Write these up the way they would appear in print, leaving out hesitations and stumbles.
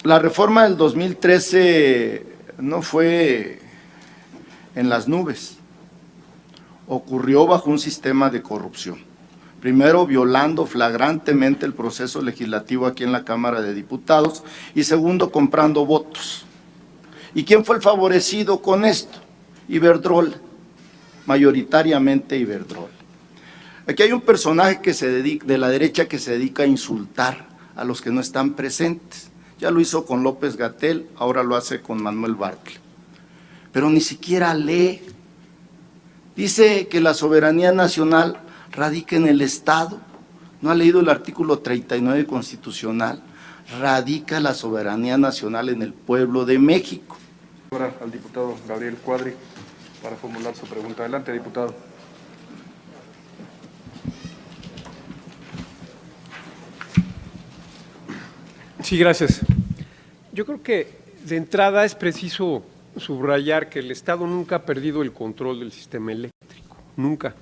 La reforma del 2013 no fue en las nubes, ocurrió bajo un sistema de corrupción. Primero, violando flagrantemente el proceso legislativo aquí en la Cámara de Diputados y segundo, comprando votos. ¿Y quién fue el favorecido con esto? Iberdrola, mayoritariamente Iberdrola. Aquí hay un personaje de la derecha que se dedica a insultar a los que no están presentes. Ya lo hizo con López-Gatell, ahora lo hace con Manuel Bartlett. Pero ni siquiera lee. Dice que la soberanía nacional radica en el Estado. No ha leído el artículo 39 constitucional. Radica la soberanía nacional en el pueblo de México. Ahora al diputado Gabriel Cuadri para formular su pregunta. Adelante, diputado. Sí, gracias. Yo creo que de entrada es preciso subrayar que el Estado nunca ha perdido el control del sistema eléctrico, nunca.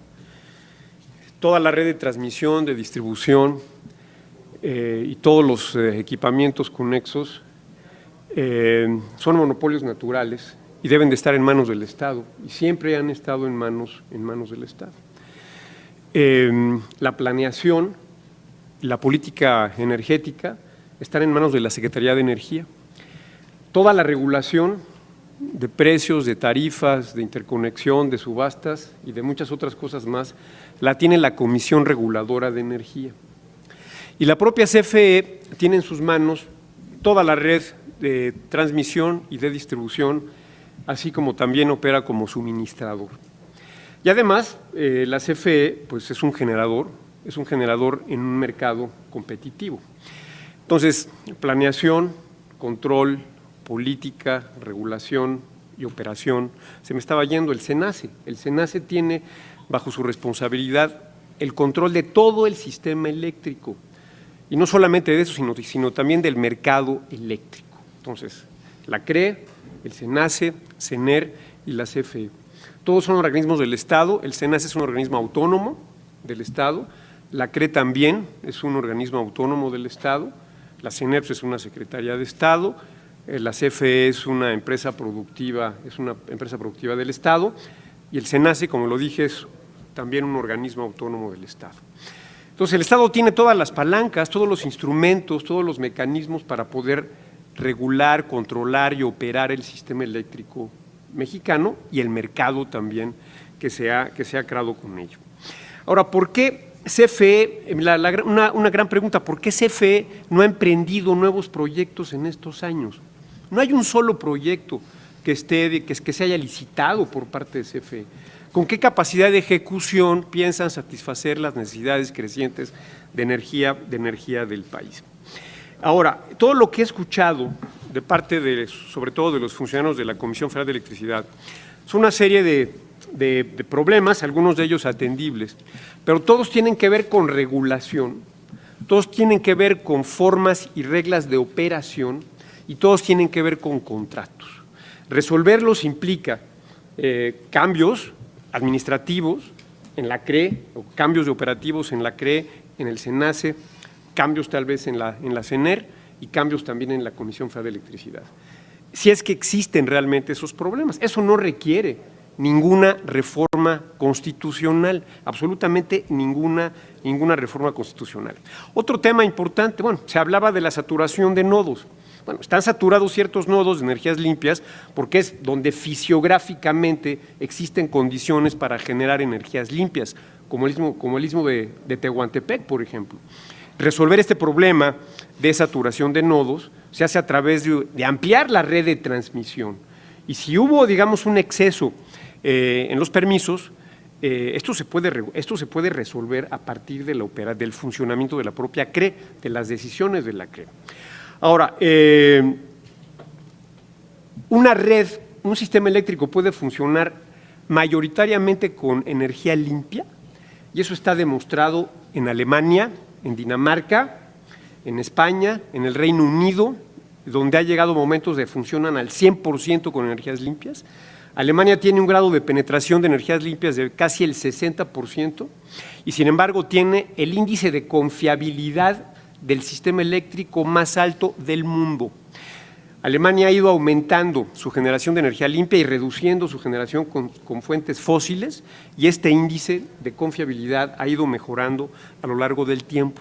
Toda la red de transmisión, de distribución y todos los equipamientos conexos son monopolios naturales y deben de estar en manos del Estado y siempre han estado en manos del Estado. La planeación, la política energética están en manos de la Secretaría de Energía. Toda la regulación de precios, de tarifas, de interconexión, de subastas y de muchas otras cosas más, la tiene la Comisión Reguladora de Energía. Y la propia CFE tiene en sus manos toda la red de transmisión y de distribución, así como también opera como suministrador. Y además, la CFE pues, es un generador en un mercado competitivo. Entonces, planeación, control, política, regulación y operación, se me estaba yendo el SENACE. El SENACE tiene bajo su responsabilidad el control de todo el sistema eléctrico, y no solamente de eso, sino también del mercado eléctrico. Entonces, la CRE, el SENACE, CENER y la CFE. Todos son organismos del Estado, el SENACE es un organismo autónomo del Estado, la CRE también es un organismo autónomo del Estado, la CENER es una secretaría de Estado, la CFE es una empresa productiva del Estado y el SENACE, como lo dije, es también un organismo autónomo del Estado. Entonces, el Estado tiene todas las palancas, todos los instrumentos, todos los mecanismos para poder regular, controlar y operar el sistema eléctrico mexicano y el mercado también que se ha creado con ello. Ahora, ¿por qué CFE? Una gran pregunta, ¿por qué CFE no ha emprendido nuevos proyectos en estos años? No hay un solo proyecto que se haya licitado por parte de CFE. ¿Con qué capacidad de ejecución piensan satisfacer las necesidades crecientes de energía del país? Ahora, todo lo que he escuchado de parte sobre todo de los funcionarios de la Comisión Federal de Electricidad, son una serie de problemas, algunos de ellos atendibles, pero todos tienen que ver con regulación, todos tienen que ver con formas y reglas de operación y todos tienen que ver con contratos. Resolverlos implica cambios administrativos en la CRE, o cambios de operativos en la CRE, en el SENACE, cambios tal vez en la CENER y cambios también en la Comisión Federal de Electricidad. Si es que existen realmente esos problemas, eso no requiere ninguna reforma constitucional, absolutamente ninguna reforma constitucional. Otro tema importante, bueno, se hablaba de la saturación de nodos. Bueno, están saturados ciertos nodos de energías limpias porque es donde fisiográficamente existen condiciones para generar energías limpias, como el istmo de Tehuantepec, por ejemplo. Resolver este problema de saturación de nodos se hace a través de ampliar la red de transmisión. Y si hubo, digamos, un exceso en los permisos, esto se puede resolver a partir del funcionamiento de la propia CRE, de las decisiones de la CRE. Ahora, una red, un sistema eléctrico puede funcionar mayoritariamente con energía limpia, y eso está demostrado en Alemania, en Dinamarca, en España, en el Reino Unido, donde ha llegado momentos de funcionan al 100% con energías limpias. Alemania tiene un grado de penetración de energías limpias de casi el 60% y sin embargo tiene el índice de confiabilidad del sistema eléctrico más alto del mundo. Alemania ha ido aumentando su generación de energía limpia y reduciendo su generación con fuentes fósiles, y este índice de confiabilidad ha ido mejorando a lo largo del tiempo.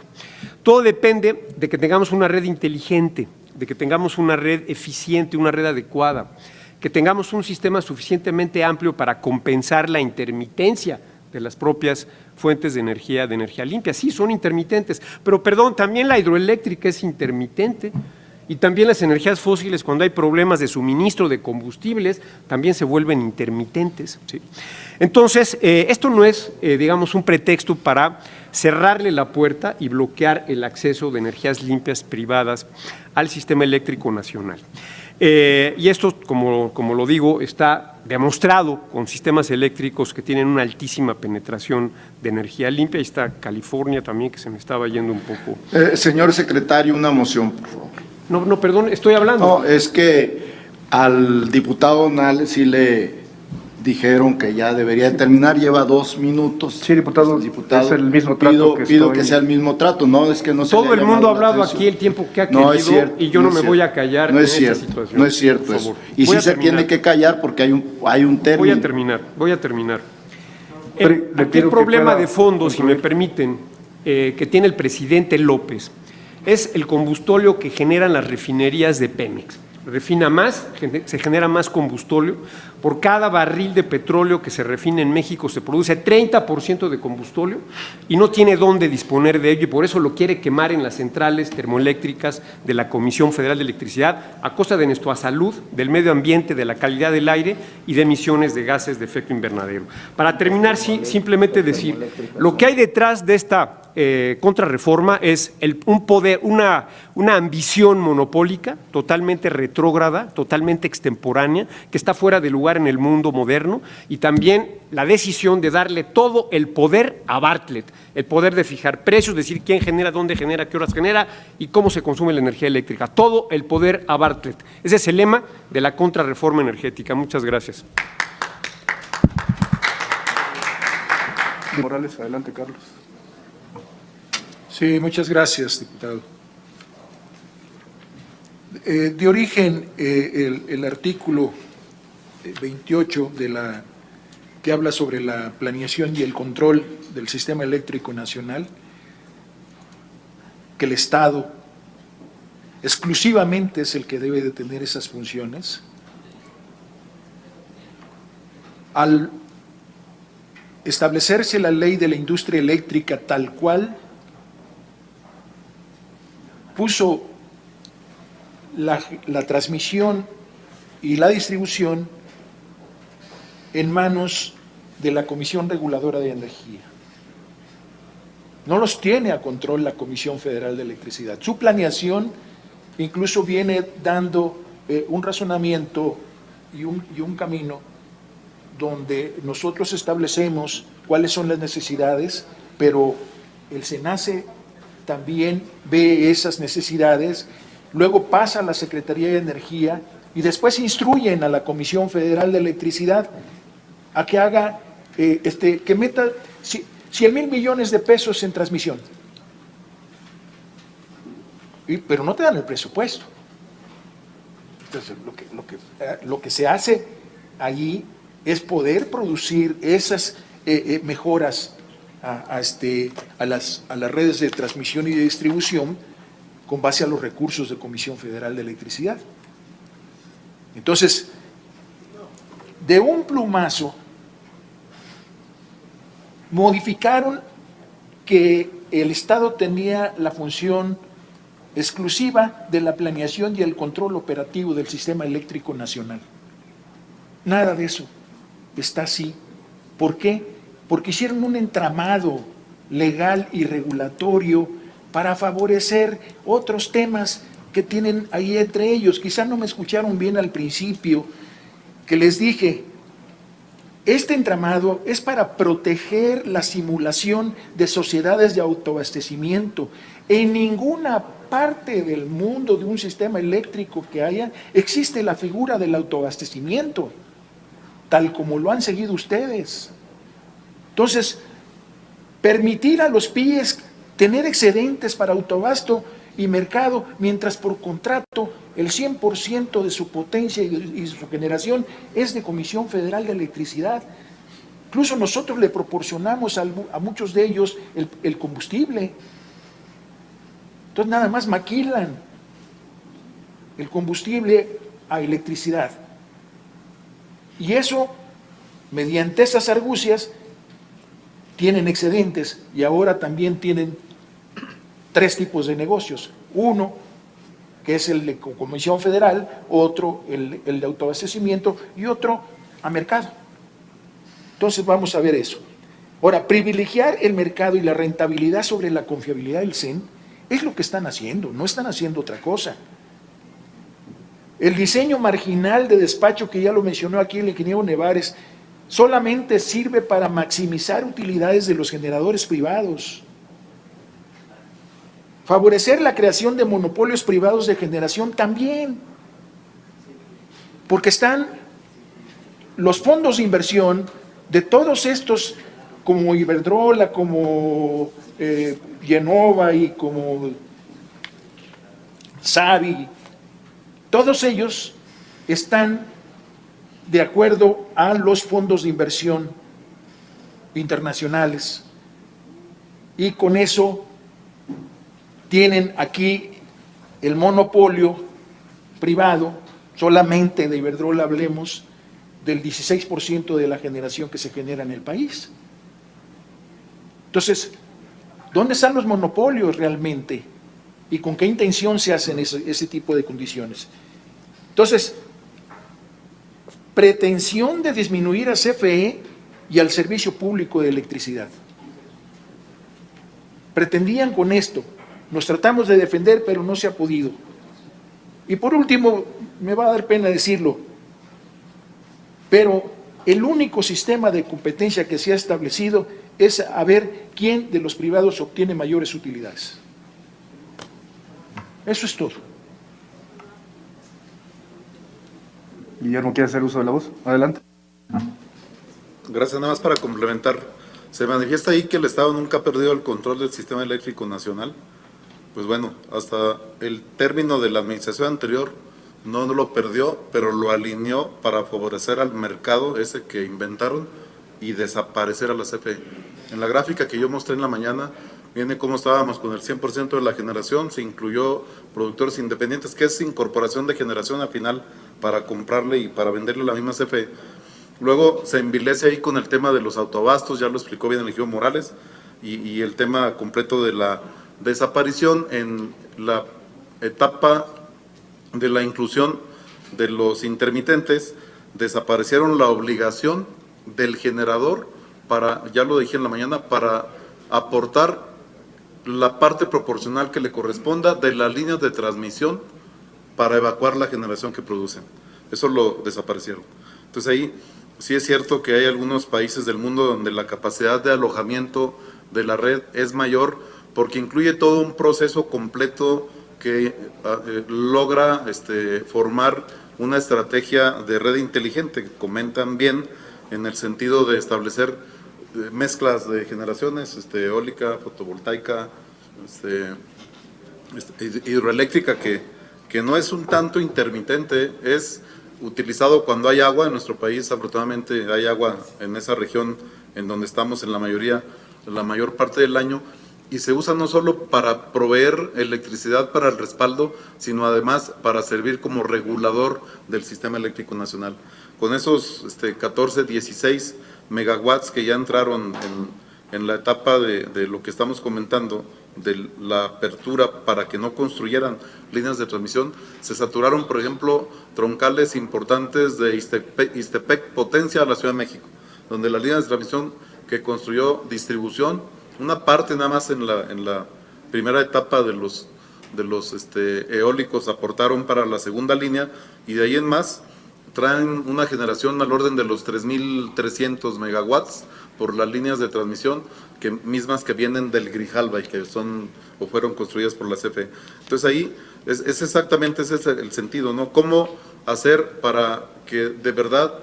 Todo depende de que tengamos una red inteligente, de que tengamos una red eficiente, una red adecuada, que tengamos un sistema suficientemente amplio para compensar la intermitencia de las propias fuentes de energía limpia. Sí, son intermitentes, pero perdón, también la hidroeléctrica es intermitente. Y también las energías fósiles, cuando hay problemas de suministro de combustibles, también se vuelven intermitentes, ¿sí? Entonces, esto no es, digamos, un pretexto para cerrarle la puerta y bloquear el acceso de energías limpias privadas al sistema eléctrico nacional. Y esto, como lo digo, está demostrado con sistemas eléctricos que tienen una altísima penetración de energía limpia. Ahí está California también, que se me estaba yendo un poco. Señor secretario, una moción, por favor. No, perdón, estoy hablando. No, es que al diputado Nales sí le dijeron que ya debería terminar, lleva 2 minutos. Sí, diputado, es el mismo trato que pido estoy... que sea el mismo trato, no es que no se Todo le el mundo ha llamado la hablado atención. aquí el tiempo que ha querido, No es cierto, y yo no es me cierto. voy a callar no en es esta cierto, situación. No es cierto por eso. favor. Y Voy sí a se terminar. tiene que callar porque hay un término. Voy a terminar. Pero le Aquí pido el que problema pueda de fondo, si me concluir. permiten, que tiene el presidente López, es el combustóleo que generan las refinerías de Pemex. Refina más, se genera más combustóleo. Por cada barril de petróleo que se refina en México se produce 30% de combustóleo y no tiene dónde disponer de ello, y por eso lo quiere quemar en las centrales termoeléctricas de la Comisión Federal de Electricidad a costa de nuestra salud, del medio ambiente, de la calidad del aire y de emisiones de gases de efecto invernadero. Para terminar, simplemente decir, lo que hay detrás de esta contrarreforma es un poder, una ambición monopólica totalmente retrógrada, totalmente extemporánea, que está fuera de lugar en el mundo moderno, y también la decisión de darle todo el poder a Bartlett, el poder de fijar precios, decir quién genera, dónde genera, qué horas genera y cómo se consume la energía eléctrica. Todo el poder a Bartlett. Ese es el lema de la contrarreforma energética. Muchas gracias. Morales, adelante, Carlos. Sí, muchas gracias, diputado. De origen, el artículo 28 que habla sobre la planeación y el control del sistema eléctrico nacional, que el Estado exclusivamente es el que debe de tener esas funciones. Al establecerse la ley de la industria eléctrica tal cual, puso la transmisión y la distribución en manos de la Comisión Reguladora de Energía. No los tiene a control la Comisión Federal de Electricidad. Su planeación incluso viene dando un razonamiento y un camino donde nosotros establecemos cuáles son las necesidades, pero el SENACE también ve esas necesidades, luego pasa a la Secretaría de Energía y después instruyen a la Comisión Federal de Electricidad a que haga, que meta 100,000 millones de pesos en transmisión. Pero no te dan el presupuesto. Entonces, lo que se hace allí es poder producir esas mejoras a las redes de transmisión y de distribución con base a los recursos de Comisión Federal de Electricidad. Entonces, de un plumazo, modificaron que el Estado tenía la función exclusiva de la planeación y el control operativo del sistema eléctrico nacional. Nada de eso está así. ¿Por qué? Porque hicieron un entramado legal y regulatorio para favorecer otros temas que tienen ahí entre ellos. Quizá no me escucharon bien al principio, que les dije, este entramado es para proteger la simulación de sociedades de autoabastecimiento. En ninguna parte del mundo de un sistema eléctrico que haya, existe la figura del autoabastecimiento, tal como lo han seguido ustedes. Entonces, permitir a los PIEs tener excedentes para autoabasto y mercado, mientras por contrato el 100% de su potencia y su generación es de Comisión Federal de Electricidad. Incluso nosotros le proporcionamos a muchos de ellos el combustible. Entonces nada más maquilan el combustible a electricidad. Y eso, mediante esas argucias, tienen excedentes y ahora también tienen 3 tipos de negocios. Uno, que es el de Comisión Federal, otro, el de autoabastecimiento, y otro, a mercado. Entonces vamos a ver eso. Ahora, privilegiar el mercado y la rentabilidad sobre la confiabilidad del CEN es lo que están haciendo, no están haciendo otra cosa. El diseño marginal de despacho, que ya lo mencionó aquí el ingeniero Nevares, solamente sirve para maximizar utilidades de los generadores privados. Favorecer la creación de monopolios privados de generación también, porque están los fondos de inversión de todos estos, como Iberdrola, como Genova y como Savi, todos ellos están de acuerdo a los fondos de inversión internacionales y con eso tienen aquí el monopolio privado, solamente de Iberdrola hablemos, del 16% de la generación que se genera en el país. Entonces, ¿dónde están los monopolios realmente? ¿Y con qué intención se hacen ese tipo de condiciones? Entonces, pretensión de disminuir a CFE y al Servicio Público de Electricidad. Pretendían con esto. Nos tratamos de defender, pero no se ha podido. Y por último, me va a dar pena decirlo, pero el único sistema de competencia que se ha establecido es a ver quién de los privados obtiene mayores utilidades. Eso es todo. Guillermo, ¿quiere hacer uso de la voz? Adelante. Gracias, nada más para complementar. Se manifiesta ahí que el Estado nunca ha perdido el control del sistema eléctrico nacional. Pues bueno, hasta el término de la administración anterior no lo perdió, pero lo alineó para favorecer al mercado ese que inventaron y desaparecer a la CFE. En la gráfica que yo mostré en la mañana, viene cómo estábamos con el 100% de la generación, se incluyó productores independientes, que es incorporación de generación al final para comprarle y para venderle la misma CFE. Luego se envilece ahí con el tema de los autoabastos, ya lo explicó bien el ingeniero Morales, y el tema completo de la desaparición en la etapa de la inclusión de los intermitentes, desaparecieron la obligación del generador para, ya lo dije en la mañana, para aportar la parte proporcional que le corresponda de las líneas de transmisión para evacuar la generación que producen. Eso lo desaparecieron. Entonces ahí sí es cierto que hay algunos países del mundo donde la capacidad de alojamiento de la red es mayor porque incluye todo un proceso completo que logra formar una estrategia de red inteligente, que comentan bien en el sentido de establecer mezclas de generaciones, eólica, fotovoltaica, hidroeléctrica, que no es un tanto intermitente, es utilizado cuando hay agua. En nuestro país afortunadamente hay agua en esa región en donde estamos en la mayor parte del año, y se usa no solo para proveer electricidad para el respaldo, sino además para servir como regulador del sistema eléctrico nacional. Con esos 14, 16 megawatts que ya entraron en la etapa de lo que estamos comentando, de la apertura para que no construyeran líneas de transmisión, se saturaron, por ejemplo, troncales importantes de Ixtepec, Potencia, a la Ciudad de México, donde las líneas de transmisión que construyó distribución, una parte nada más en la primera etapa de los eólicos aportaron para la segunda línea, y de ahí en más traen una generación al orden de los 3.300 megawatts por las líneas de transmisión mismas que vienen del Grijalba y que son o fueron construidas por la CFE. Entonces ahí es exactamente ese es el sentido, ¿no? ¿Cómo hacer para que de verdad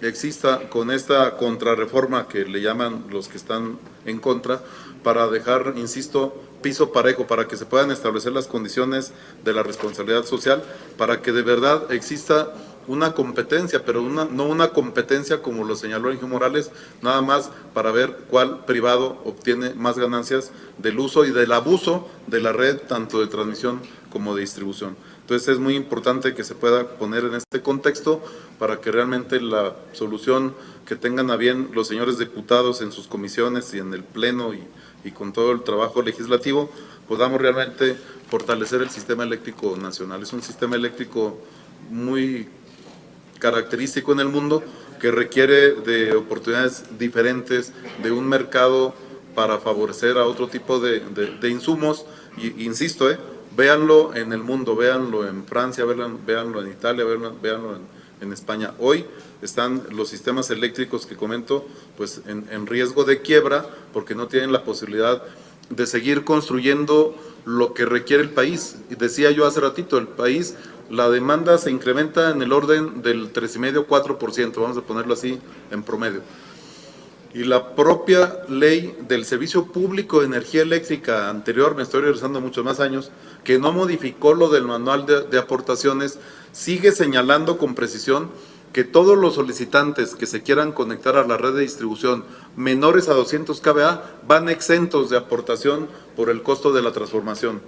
exista con esta contrarreforma que le llaman los que están en contra, para dejar, insisto, piso parejo, para que se puedan establecer las condiciones de la responsabilidad social, para que de verdad exista una competencia, pero no una competencia como lo señaló Inge Morales, nada más para ver cuál privado obtiene más ganancias del uso y del abuso de la red, tanto de transmisión como de distribución. Entonces es muy importante que se pueda poner en este contexto para que realmente la solución que tengan a bien los señores diputados en sus comisiones y en el Pleno y con todo el trabajo legislativo, podamos realmente fortalecer el sistema eléctrico nacional. Es un sistema eléctrico muy característico en el mundo, que requiere de oportunidades diferentes, de un mercado para favorecer a otro tipo de insumos, y insisto, véanlo en el mundo, véanlo en Francia, véanlo en Italia, véanlo en España. Hoy están los sistemas eléctricos que comento pues en riesgo de quiebra, porque no tienen la posibilidad de seguir construyendo lo que requiere el país. Y decía yo hace ratito, el país, la demanda se incrementa en el orden del 3,5–4%, vamos a ponerlo así en promedio. Y la propia ley del Servicio Público de Energía Eléctrica anterior, me estoy regresando muchos más años, que no modificó lo del manual de aportaciones, sigue señalando con precisión que todos los solicitantes que se quieran conectar a la red de distribución menores a 200 kVA van exentos de aportación por el costo de la transformación.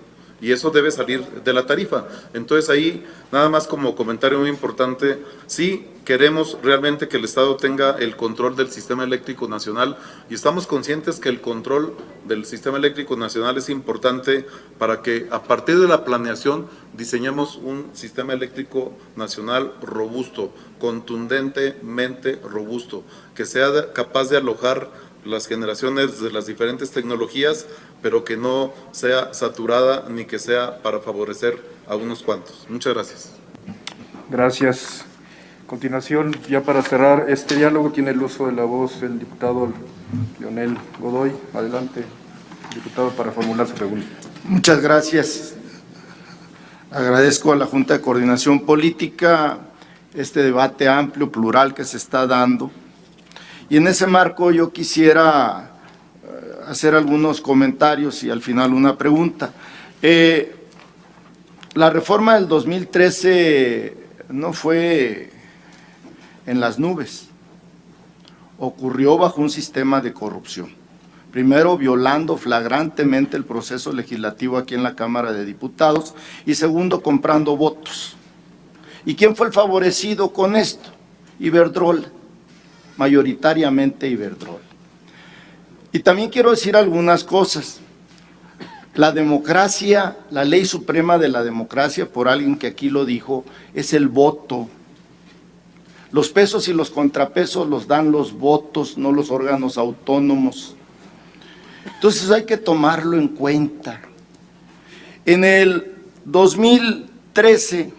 Y eso debe salir de la tarifa. Entonces ahí, nada más como comentario muy importante, sí queremos realmente que el Estado tenga el control del sistema eléctrico nacional, y estamos conscientes que el control del sistema eléctrico nacional es importante para que a partir de la planeación diseñemos un sistema eléctrico nacional robusto, contundentemente robusto, que sea capaz de alojar las generaciones de las diferentes tecnologías, pero que no sea saturada ni que sea para favorecer a unos cuantos. Muchas gracias. Gracias. A continuación, ya para cerrar este diálogo, tiene el uso de la voz el diputado Leonel Godoy. Adelante, diputado, para formular su pregunta. Muchas gracias. Agradezco a la Junta de Coordinación Política este debate amplio, plural que se está dando. Y en ese marco yo quisiera hacer algunos comentarios y al final una pregunta. La reforma del 2013 no fue en las nubes, ocurrió bajo un sistema de corrupción. Primero, violando flagrantemente el proceso legislativo aquí en la Cámara de Diputados, y segundo, comprando votos. ¿Y quién fue el favorecido con esto? Iberdrola, mayoritariamente Iberdrola. Y también quiero decir algunas cosas. La democracia, la ley suprema de la democracia, por alguien que aquí lo dijo, es el voto. Los pesos y los contrapesos los dan los votos, no los órganos autónomos. Entonces hay que tomarlo en cuenta. En el 2013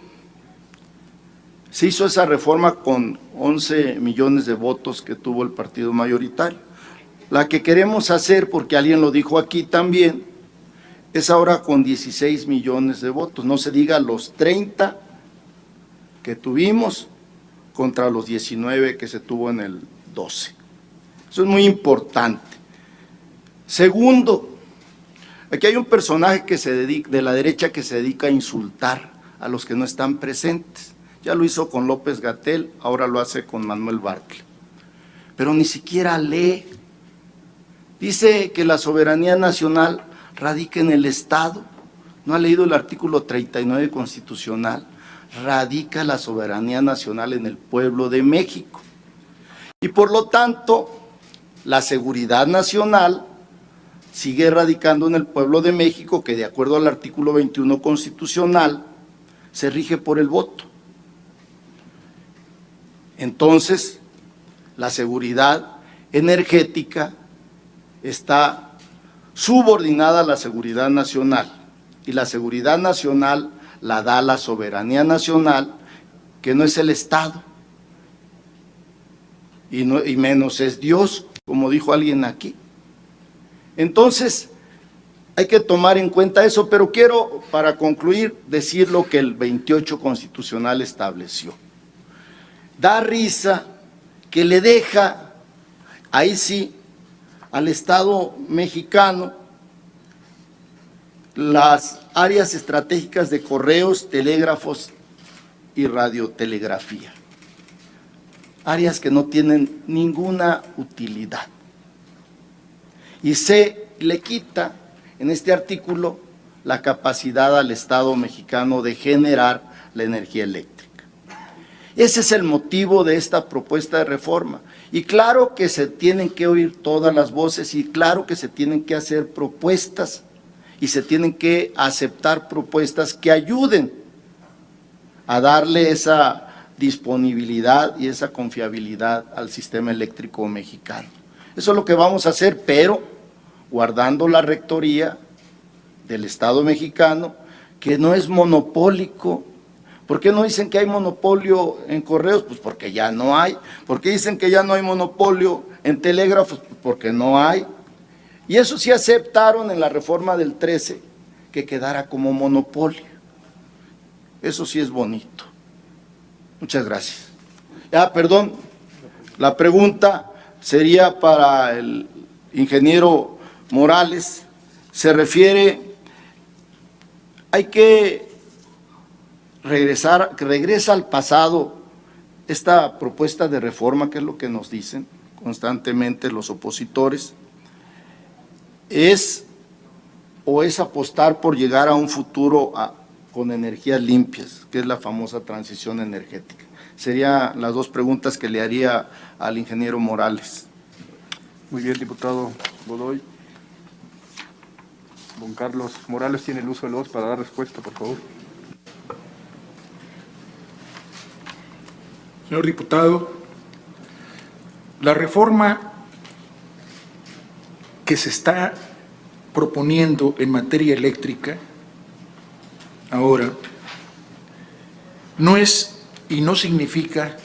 se hizo esa reforma con 11 millones de votos que tuvo el partido mayoritario. La que queremos hacer, porque alguien lo dijo aquí también, es ahora con 16 millones de votos. No se diga los 30 que tuvimos contra los 19 que se tuvo en el 12. Eso es muy importante. Segundo, aquí hay un personaje que se dedica, de la derecha, que se dedica a insultar a los que no están presentes. Ya lo hizo con López-Gatell, ahora lo hace con Manuel Bartlett. Pero ni siquiera lee. Dice que la soberanía nacional radica en el Estado. No ha leído el artículo 39 constitucional. Radica la soberanía nacional en el pueblo de México. Y por lo tanto, la seguridad nacional sigue radicando en el pueblo de México, que de acuerdo al artículo 21 constitucional, se rige por el voto. Entonces, la seguridad energética está subordinada a la seguridad nacional, y la seguridad nacional la da la soberanía nacional, que no es el Estado, y menos es Dios, como dijo alguien aquí. Entonces, hay que tomar en cuenta eso, pero quiero, para concluir, decir lo que el 28 constitucional estableció. Da risa que le deja, ahí sí, al Estado mexicano las áreas estratégicas de correos, telégrafos y radiotelegrafía. Áreas que no tienen ninguna utilidad. Y se le quita en este artículo la capacidad al Estado mexicano de generar la energía eléctrica. Ese es el motivo de esta propuesta de reforma. Y claro que se tienen que oír todas las voces y claro que se tienen que hacer propuestas y se tienen que aceptar propuestas que ayuden a darle esa disponibilidad y esa confiabilidad al sistema eléctrico mexicano. Eso es lo que vamos a hacer, pero guardando la rectoría del Estado mexicano, que no es monopólico. ¿Por qué no dicen que hay monopolio en correos? Pues porque ya no hay. ¿Por qué dicen que ya no hay monopolio en telégrafos? Pues porque no hay. Y eso sí aceptaron en la reforma del 13, que quedara como monopolio. Eso sí es bonito. Muchas gracias. Perdón, la pregunta sería para el ingeniero Morales. Se refiere, hay que regresa al pasado esta propuesta de reforma, que es lo que nos dicen constantemente los opositores, es apostar por llegar a un futuro con energías limpias, que es la famosa transición energética. Serían las dos preguntas que le haría al ingeniero Morales. Muy bien, diputado Godoy. Don Carlos Morales tiene el uso de la voz para dar respuesta, por favor. Señor diputado, la reforma que se está proponiendo en materia eléctrica ahora no es y no significa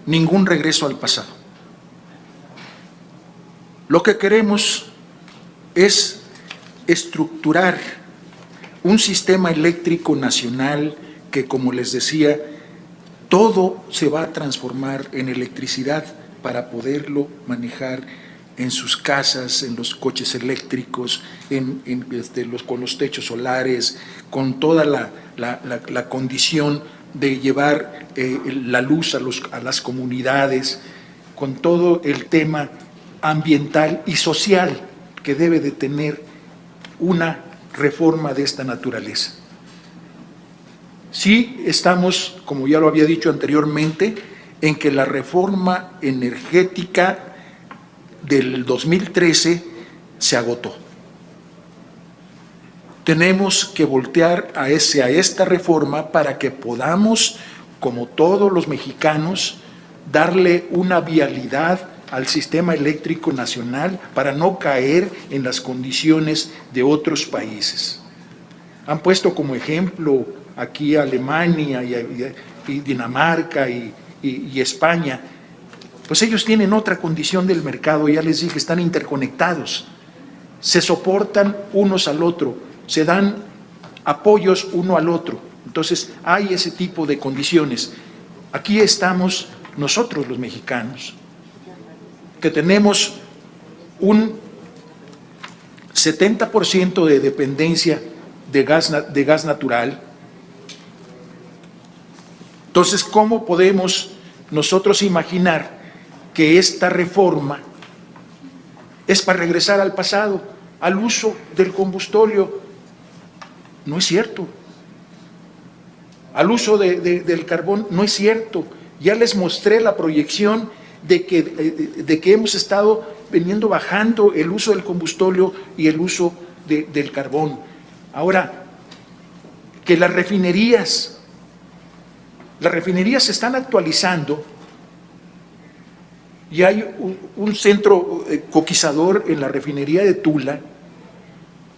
ningún regreso al pasado. Lo que queremos es estructurar un sistema eléctrico nacional que, como les decía, todo se va a transformar en electricidad para poderlo manejar en sus casas, en los coches eléctricos, con los techos solares, con toda la condición de llevar la luz a las comunidades, con todo el tema ambiental y social que debe de tener una reforma de esta naturaleza. Sí estamos, como ya lo había dicho anteriormente, en que la reforma energética del 2013 se agotó. Tenemos que voltear hacia esta reforma para que podamos, como todos los mexicanos, darle una vialidad al sistema eléctrico nacional para no caer en las condiciones de otros países. Han puesto como ejemplo aquí a Alemania y Dinamarca y España. Pues ellos tienen otra condición del mercado, ya les dije, están interconectados, se soportan unos al otro, se dan apoyos uno al otro. Entonces hay ese tipo de condiciones. Aquí estamos nosotros los mexicanos, que tenemos un 70% de dependencia de gas natural. Entonces, ¿cómo podemos nosotros imaginar que esta reforma es para regresar al pasado, al uso del combustorio? No es cierto. Al uso del carbón, no es cierto. Ya les mostré la proyección de que hemos estado bajando el uso del combustorio y el uso del carbón. Ahora, que las refinerías se están actualizando y hay un centro coquizador en la refinería de Tula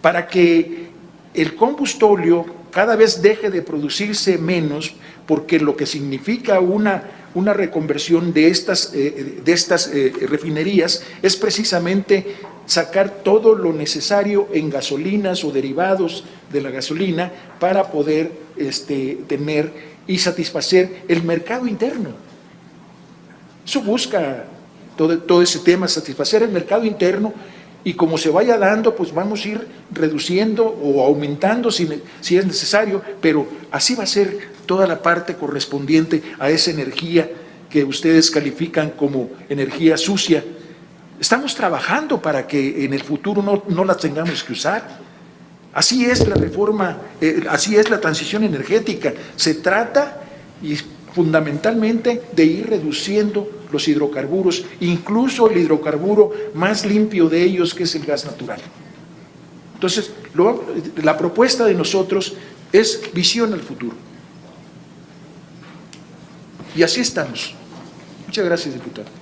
para que el combustorio cada vez deje de producirse menos, porque lo que significa una reconversión de estas refinerías es precisamente sacar todo lo necesario en gasolinas o derivados de la gasolina para poder tener y satisfacer el mercado interno. Eso busca todo ese tema, satisfacer el mercado interno, y como se vaya dando, pues vamos a ir reduciendo o aumentando si es necesario, pero así va a ser toda la parte correspondiente a esa energía que ustedes califican como energía sucia. Estamos trabajando para que en el futuro no la tengamos que usar. Así es la reforma, así es la transición energética. Se trata y fundamentalmente de ir reduciendo los hidrocarburos, incluso el hidrocarburo más limpio de ellos, que es el gas natural. Entonces, la propuesta de nosotros es visión al futuro. Y así estamos. Muchas gracias, diputado.